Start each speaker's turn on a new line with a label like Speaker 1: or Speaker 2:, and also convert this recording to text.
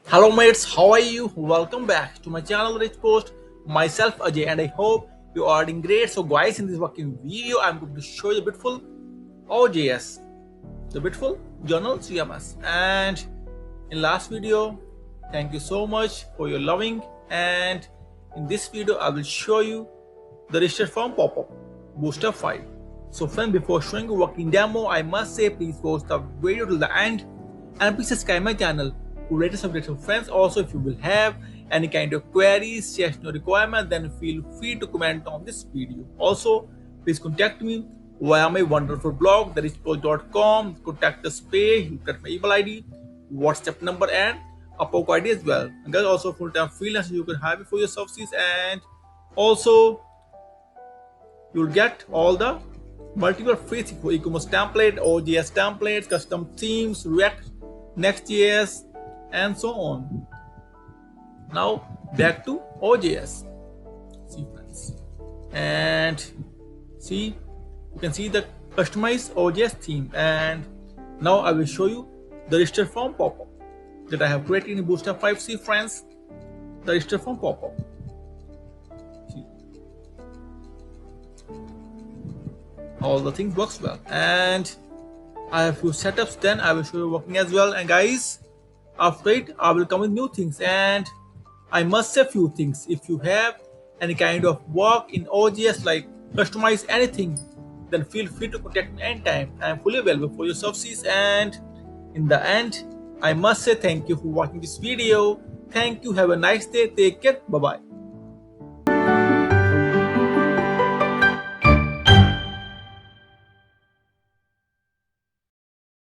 Speaker 1: Hello mates, how are you? Welcome back to my channel Therichpost. Myself Ajay and I hope you are doing great. So guys, in this working video I'm going to show you the beautiful OJS, the beautiful journal CMS. And in last video, thank you so much for your loving, and in this video I will show you the Register Form Popup Booster 5. So friend, before showing you working demo, I must say please watch the video till the end and please subscribe my channel to latest updates of friends. Also, if you will have any kind of queries, suggestion or requirement, then feel free to comment on this video. Also, please contact me via my wonderful blog therichpost.com. Contact us page, look at my email ID, WhatsApp number and Upwork ID as well. And guys, also full-time freelance, you can hire it for your services, and also you'll get all the multiple free things for e-commerce template, OJS templates, custom themes, React, Next.js, and so on. Now back to OJS. See friends, and see, you can see the customized OJS theme, and now I will show you the Register Form Popup that I have created in Booster 5. See friends, the Register Form Popup. All the things works well, and I have few setups, then I will show you working as well. And guys, after it I will come with new things, and I must say few things. If you have any kind of work in OJS, like customize anything, then feel free to contact me anytime. I am fully available for your services. And in the end, I must say thank you for watching this video. Thank you, have a nice day, take care, bye bye.